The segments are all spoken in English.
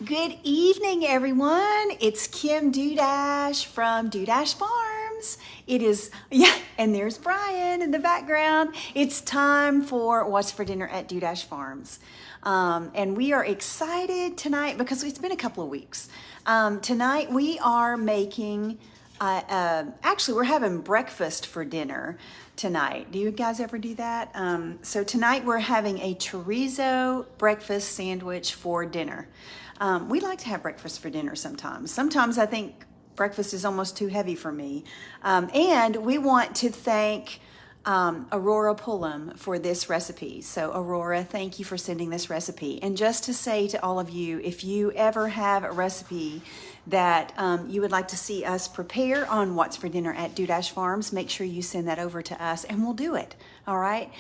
Good evening, everyone. It's Kim Dudash from Dudash Farms. And there's Brian in the background. It's time for What's for Dinner at Dudash Farms. And we are excited tonight because it's been a couple of weeks. Tonight we are making, actually we're having breakfast for dinner tonight. Do you guys ever do that? So tonight we're having a chorizo breakfast sandwich for dinner. We like to have breakfast for dinner sometimes. Sometimes I think breakfast is almost too heavy for me. And we want to thank Aurora Pullam for this recipe. So Aurora, thank you for sending this recipe. And just to say to all of you, if you ever have a recipe that you would like to see us prepare on What's for Dinner at Dudash Farms, make sure you send that over to us and we'll do it. All right.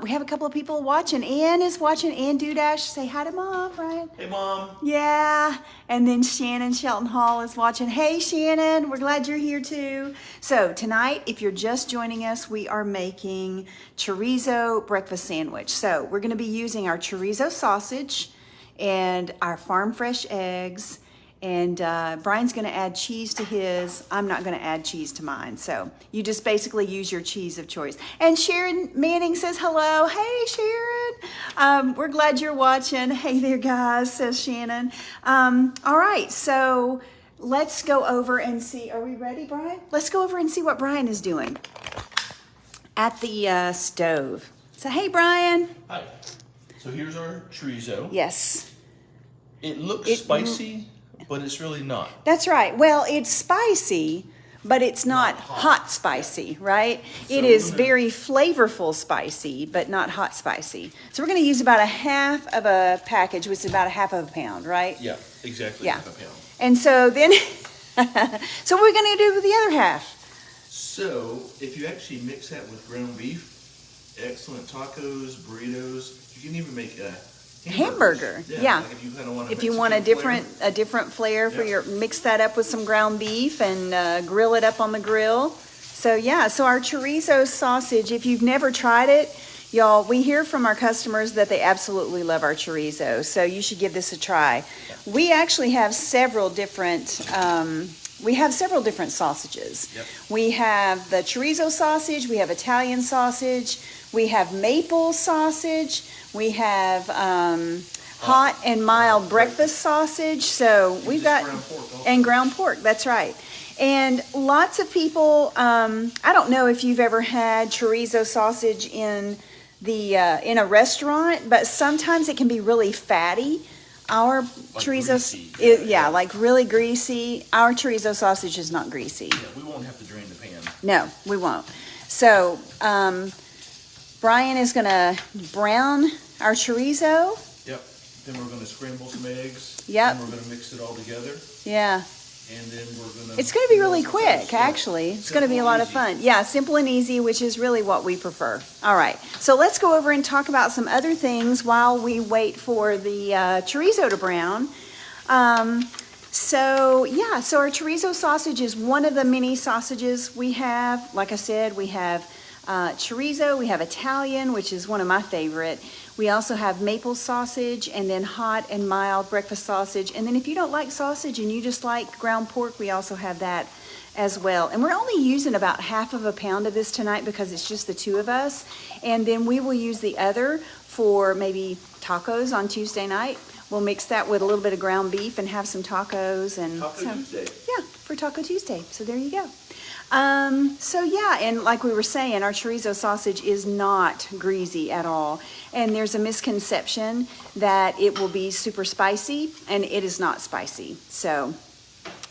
We have a couple of people watching. Ann is watching. Ann Dudash. Say hi to Mom, Brian. Hey, Mom. Yeah. And then Shannon Shelton Hall is watching. Hey, Shannon. We're glad you're here too. So tonight, if you're just joining us, we are making chorizo breakfast sandwich. So we're going to be using our chorizo sausage and our farm fresh eggs. And Brian's going to add cheese to his. I'm not going to add cheese to mine. So you just basically use your cheese of choice. And Sharon Manning says hello. Hey, Sharon. We're glad you're watching. Hey there, guys, says Shannon. All right, so let's go over and see. Are we ready, Brian? Let's go over and see what Brian is doing at the stove. So, hey, Brian. Hi. So here's our chorizo. Yes. It looks spicy, but it's really not. That's right. Well, it's spicy, but it's not hot spicy, right? So it is very flavorful spicy, but not hot spicy. So we're going to use about a half of a package, which is about a half of a pound, right? Yeah, exactly. Yeah. Half a pound. And so then, so what are we going to do with the other half? So if you actually mix that with ground beef, excellent tacos, burritos, you can even make a hamburger. Yeah. Like if you want a different flair for your, mix that up with some ground beef and grill it up on the grill. So yeah, so our chorizo sausage, if you've never tried it, y'all, we hear from our customers that they absolutely love our chorizo. So you should give this a try. We actually have several different sausages. Yep. We have the chorizo sausage, we have Italian sausage, we have maple sausage, we have hot and mild breakfast sausage. So we've got ground pork. That's right. And lots of people. I don't know if you've ever had chorizo sausage in a restaurant, but sometimes it can be really fatty. Our chorizo, like really greasy. Our chorizo sausage is not greasy. Yeah, we won't have to drain the pan. No, we won't. So Brian is going to brown our chorizo. Yep. Then we're going to scramble some eggs. Yep. And we're going to mix it all together. Yeah. And then we're going to... It's going to be really quick, actually. It's going to be a lot of fun. Yeah, simple and easy, which is really what we prefer. All right. So let's go over and talk about some other things while we wait for the chorizo to brown. So our chorizo sausage is one of the many sausages we have. Like I said, we have chorizo, we have Italian, which is one of my favorite. We also have maple sausage and then hot and mild breakfast sausage. And then if you don't like sausage and you just like ground pork, we also have that as well. And we're only using about half of a pound of this tonight because it's just the two of us. And then we will use the other for maybe tacos on Tuesday night. We'll mix that with a little bit of ground beef and have some tacos. And Tuesday. Yeah, for Taco Tuesday. So there you go. And like we were saying, our chorizo sausage is not greasy at all. And there's a misconception that it will be super spicy, and it is not spicy. So,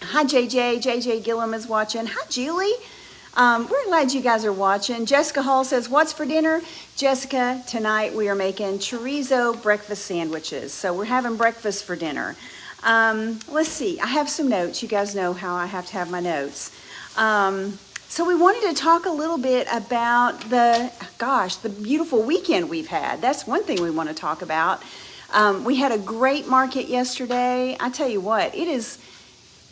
hi JJ. JJ Gillum is watching. Hi Julie. We're glad you guys are watching. Jessica Hall says, what's for dinner? Jessica, tonight we are making chorizo breakfast sandwiches. So we're having breakfast for dinner. Let's see. I have some notes. You guys know how I have to have my notes. So we wanted to talk a little bit about the beautiful weekend we've had. That's one thing we want to talk about. We had a great market yesterday. I tell you what,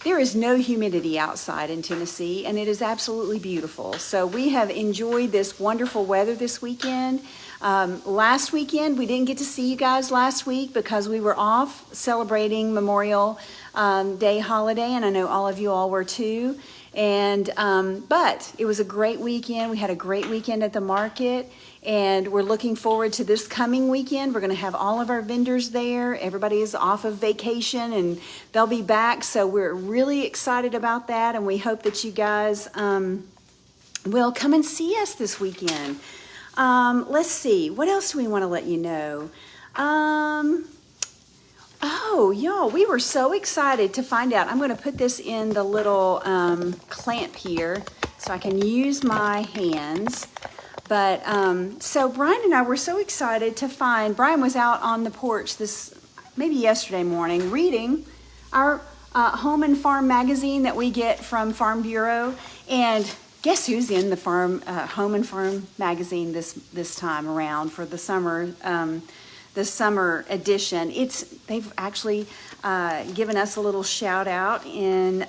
there is no humidity outside in Tennessee, and it is absolutely beautiful. So we have enjoyed this wonderful weather this weekend. Last weekend, we didn't get to see you guys last week because we were off celebrating Memorial Day holiday, and I know all of you all were too. And but it was a great weekend. We had a great weekend at the market, and we're looking forward to this coming weekend. We're going to have all of our vendors there. Everybody is off of vacation, and they'll be back. So we're really excited about that, and we hope that you guys will come and see us this weekend. Let's see, what else do we want to let you know? Oh, y'all, we were so excited to find out. I'm going to put this in the little clamp here so I can use my hands. But so Brian and I were so excited to find, Brian was out on the porch maybe yesterday morning, reading our Home and Farm magazine that we get from Farm Bureau. And guess who's in the Home and Farm magazine this time around for the summer edition? They've actually given us a little shout out in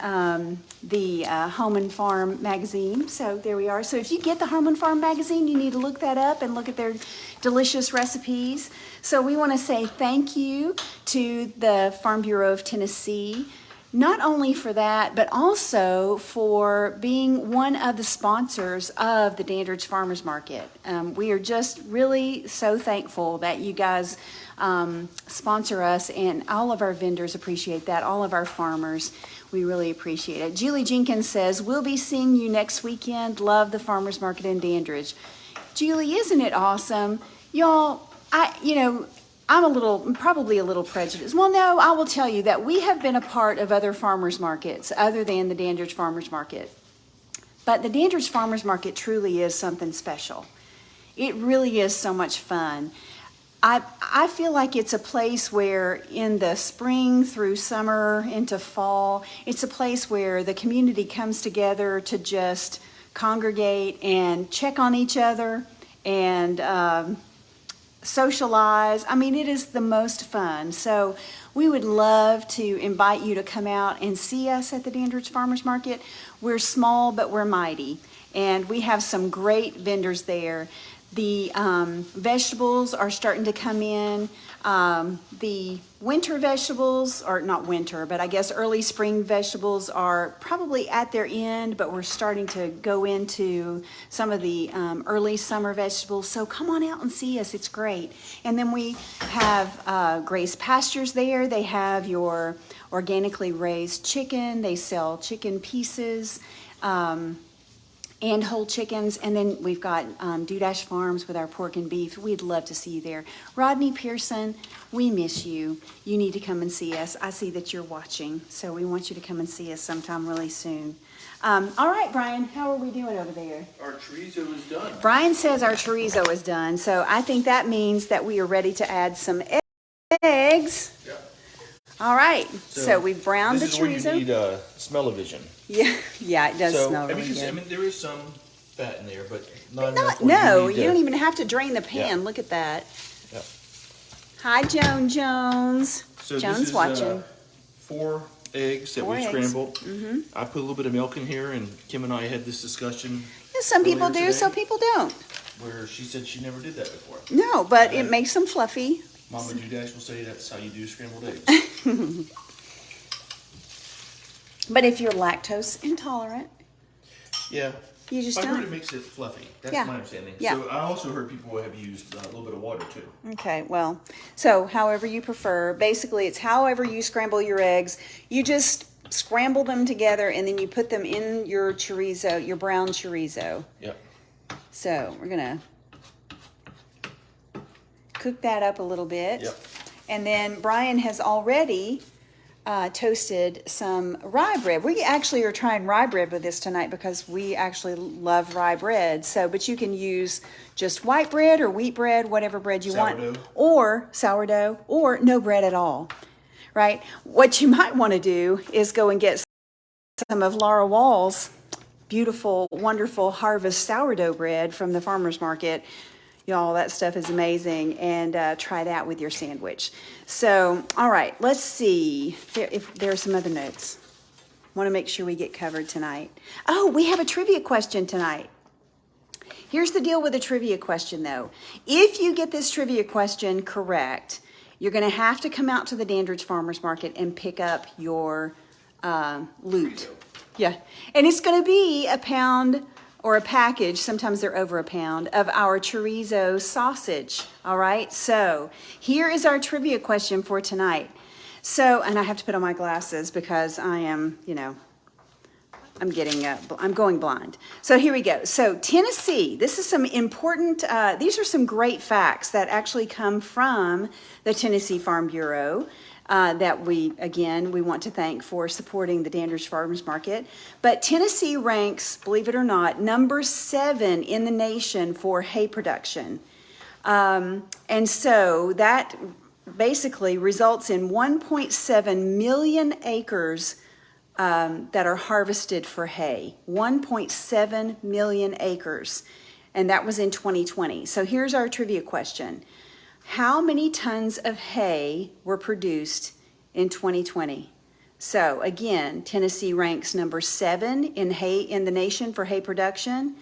the Home and Farm magazine. So there we are. So if you get the Home and Farm magazine, you need to look that up and look at their delicious recipes. So we want to say thank you to the Farm Bureau of Tennessee, not only for that, but also for being one of the sponsors of the Dandridge Farmers Market. We are just really so thankful that you guys sponsor us, and all of our vendors appreciate that, all of our farmers. We really appreciate it. Julie Jenkins says, we'll be seeing you next weekend. Love the Farmers Market in Dandridge. Julie, isn't it awesome? Y'all, I'm probably a little prejudiced. Well, no, I will tell you that we have been a part of other farmers markets other than the Dandridge Farmers Market. But the Dandridge Farmers Market truly is something special. It really is so much fun. I feel like it's a place where in the spring through summer into fall, it's a place where the community comes together to just congregate and check on each other and socialize. I mean, it is the most fun. So we would love to invite you to come out and see us at the Dandridge Farmers Market. We're small, but we're mighty. And we have some great vendors there. The vegetables are starting to come in. The winter vegetables, or not winter, but I guess early spring vegetables are probably at their end, but we're starting to go into some of the early summer vegetables. So come on out and see us. It's great. And then we have Grace Pastures there. They have your organically raised chicken. They sell chicken pieces. And whole chickens, and then we've got Dudash Farms with our pork and beef. We'd love to see you there. Rodney Pearson, we miss you. You need to come and see us. I see that you're watching, so we want you to come and see us sometime really soon. All right, Brian, how are we doing over there? Our chorizo is done. Brian says our chorizo is done, so I think that means that we are ready to add some eggs. Yeah. All right, so we've browned the This is where chorizo. you need smell-o-vision. Yeah, it does smell really good. I mean, there is some fat in there, but not enough. No, you don't even have to drain the pan. Yeah. Look at that. Yeah. Hi, Jones. So Jones this is watching. 4 eggs that 4 we eggs. scrambled. I put a little bit of milk in here, and Kim and I had this discussion. Yeah, some people earlier do, today, some people don't. Where she said she never did that before. No, but it makes them fluffy. Mama Dudash will say that's how you do scrambled eggs. But if you're lactose intolerant, Yeah. you just I heard don't. it makes it fluffy. That's Yeah. my understanding. Yeah. So I also heard people have used a little bit of water too. Okay, well, so however you prefer. Basically, it's however you scramble your eggs. You just scramble them together, and then you put them in your chorizo, your brown chorizo. Yep. So we're gonna cook that up a little bit. Yep. And then Brian has already toasted some rye bread. We actually are trying rye bread with this tonight because we actually love rye bread. So, but you can use just white bread or wheat bread, whatever bread you want, or sourdough, or no bread at all, right? What you might want to do is go and get some of Laura Wall's beautiful, wonderful harvest sourdough bread from the farmer's market. Y'all, that stuff is amazing, and try that with your sandwich. So, all right, let's see if there are some other notes. Want to make sure we get covered tonight. Oh, we have a trivia question tonight. Here's the deal with a trivia question, though. If you get this trivia question correct, you're going to have to come out to the Dandridge Farmers Market and pick up your loot. Yeah, and it's going to be a pound or a package, sometimes they're over a pound, of our chorizo sausage. All right, so here is our trivia question for tonight. So, and I have to put on my glasses because I am, I'm going blind. So here we go. So Tennessee, this is some important, these are some great facts that actually come from the Tennessee Farm Bureau that we want to thank for supporting the Dandridge Farmers Market. But Tennessee ranks, believe it or not, number 7 in the nation for hay production. And so that basically results in 1.7 million acres that are harvested for hay. 1.7 million acres. And that was in 2020. So here's our trivia question. How many tons of hay were produced in 2020? So again, Tennessee ranks number 7 in the nation for hay production.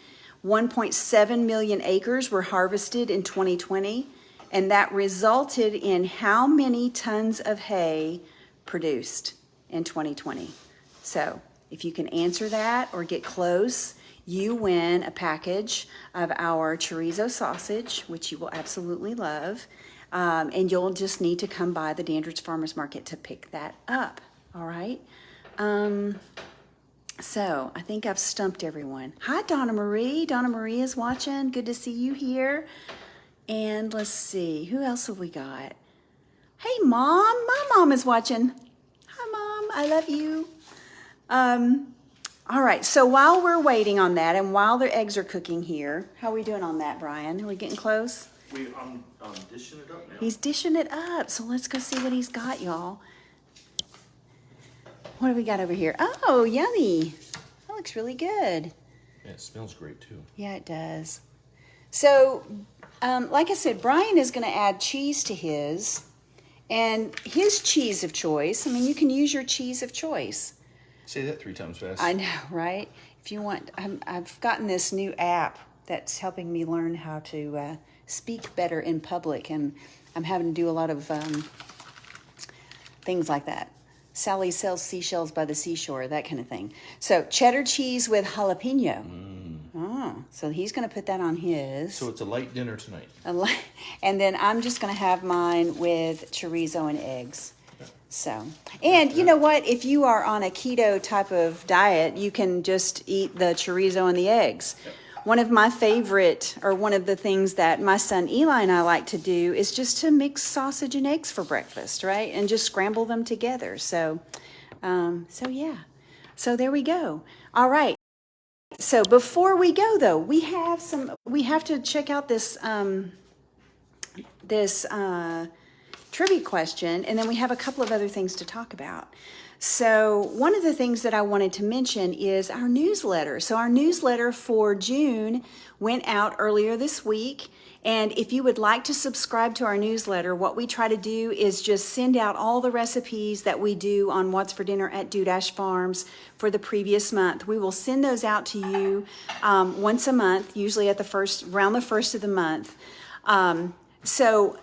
1.7 million acres were harvested in 2020. And that resulted in how many tons of hay produced in 2020? So if you can answer that or get close, you win a package of our chorizo sausage, which you will absolutely love. And you'll just need to come by the Dandridge Farmers Market to pick that up. All right. So I think I've stumped everyone. Hi, Donna Marie. Donna Marie is watching. Good to see you here. And let's see, who else have we got? Hey, Mom. My mom is watching. Hi, Mom. I love you. All right, so while we're waiting on that and while the eggs are cooking here, how are we doing on that, Brian? Are we getting close? I'm dishing it up now. He's dishing it up, so let's go see what he's got, y'all. What do we got over here? Oh, yummy. That looks really good. Yeah, it smells great, too. Yeah, it does. So, like I said, Brian is going to add cheese to his, and his cheese of choice, I mean, you can use your cheese of choice. Say that 3 times fast. I know, right? If you want, I've gotten this new app that's helping me learn how to speak better in public, and I'm having to do a lot of things like that. Sally sells seashells by the seashore, that kind of thing. So cheddar cheese with jalapeno. Oh, so he's going to put that on his. So it's a light dinner tonight. And then I'm just going to have mine with chorizo and eggs. So, and you know what? If you are on a keto type of diet, you can just eat the chorizo and the eggs. Yep. One of my favorite, or one of the things that my son Eli and I like to do is just to mix sausage and eggs for breakfast, right? And just scramble them together. So yeah. So there we go. All right. So before we go though, we have to check out this trivia question, and then we have a couple of other things to talk about. So one of the things that I wanted to mention is our newsletter. So our newsletter for June went out earlier this week, and if you would like to subscribe to our newsletter, what we try to do is just send out all the recipes that we do on What's for Dinner at Dudash Farms for the previous month. We will send those out to you once a month, usually at around the first of the month. So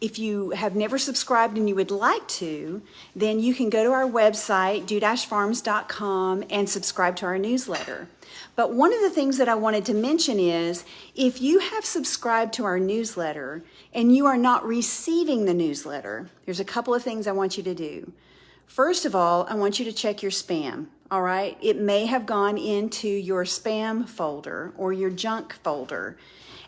if you have never subscribed and you would like to, then you can go to our website, dudashfarms.com, and subscribe to our newsletter. But one of the things that I wanted to mention is, if you have subscribed to our newsletter and you are not receiving the newsletter, there's a couple of things I want you to do. First of all, I want you to check your spam, all right? It may have gone into your spam folder or your junk folder.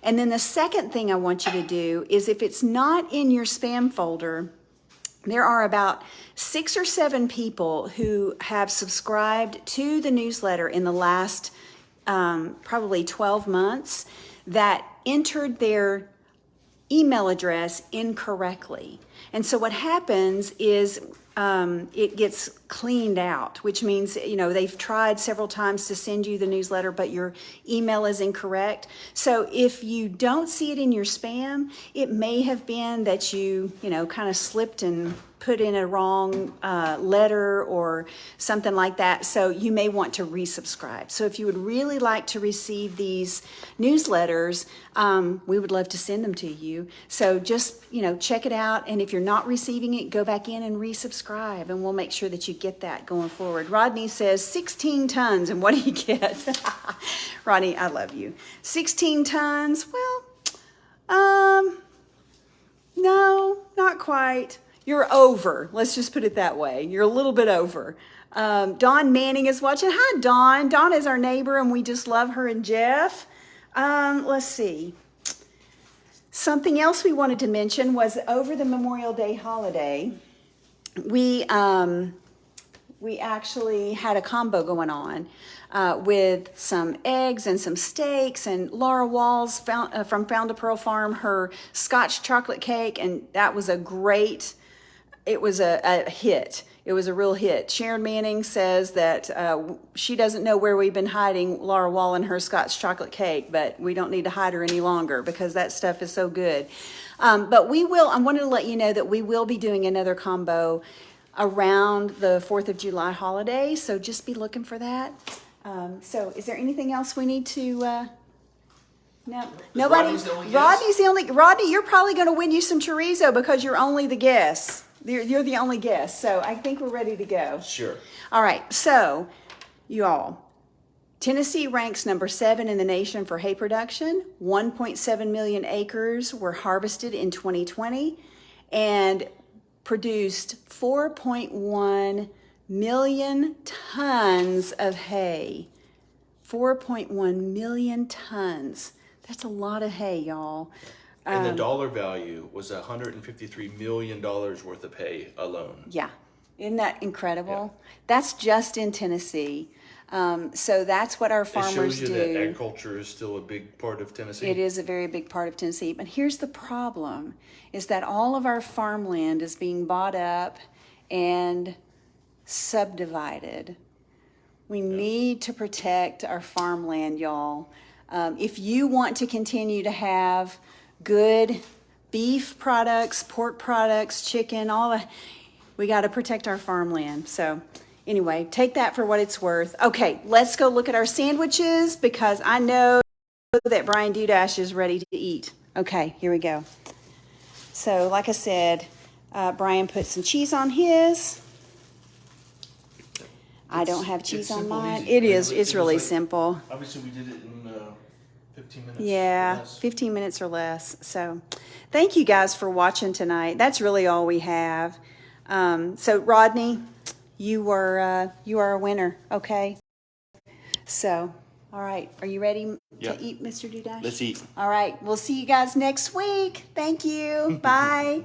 And then the second thing I want you to do is, if it's not in your spam folder, there are about 6 or 7 people who have subscribed to the newsletter in the last probably 12 months that entered their email address incorrectly. And so what happens is it gets cleaned out, which means, they've tried several times to send you the newsletter, but your email is incorrect. So if you don't see it in your spam, it may have been that you kind of slipped and put in a wrong letter or something like that. So you may want to resubscribe. So if you would really like to receive these newsletters, we would love to send them to you. So just, check it out. And if you're not receiving it, go back in and resubscribe, and we'll make sure that you get that going forward. Rodney says 16 tons. And what do you get? Rodney, I love you. 16 tons. Well, no, not quite. You're over. Let's just put it that way. You're a little bit over. Dawn Manning is watching. Hi, Dawn. Dawn is our neighbor, and we just love her and Jeff. Let's see. Something else we wanted to mention was over the Memorial Day holiday, we actually had a combo going on with some eggs and some steaks, and Laura Walls from Found a Pearl Farm, her Scotch chocolate cake, and that was it was a hit. It was a real hit. Sharon Manning says that she doesn't know where we've been hiding Laura Wall and her Scotch chocolate cake, but we don't need to hide her any longer because that stuff is so good. But I wanted to let you know that we will be doing another combo around the 4th of July holiday, so just be looking for that. So is there anything else we need to... No, nobody. Rodney's the only. Rodney, you're probably going to win you some chorizo because you're only the guest. You're the only guest. So I think we're ready to go. Sure. All right. So, you all, Tennessee ranks number 7 in the nation for hay production. 1.7 million acres were harvested in 2020, and produced 4.1 million tons of hay. 4.1 million tons. That's a lot of hay, y'all. And the dollar value was $153 million worth of hay alone. Yeah. Isn't that incredible? Yeah. That's just in Tennessee. So that's what our farmers do. It shows you that agriculture is still a big part of Tennessee. It is a very big part of Tennessee. But here's the problem, is that all of our farmland is being bought up and subdivided. We need to protect our farmland, y'all. If you want to continue to have good beef products, pork products, chicken, we got to protect our farmland. So anyway, take that for what it's worth. Okay, let's go look at our sandwiches because I know that Brian Dudash is ready to eat. Okay, here we go. So like I said, Brian put some cheese on his. I don't have cheese on mine. It's really simple. Obviously, we did it in 15 minutes. Yeah, 15 minutes or less. So thank you guys for watching tonight. That's really all we have. So Rodney, you are a winner, okay? So, all right. Are you ready to eat, Mr. Dudash? Let's eat. All right. We'll see you guys next week. Thank you. Bye.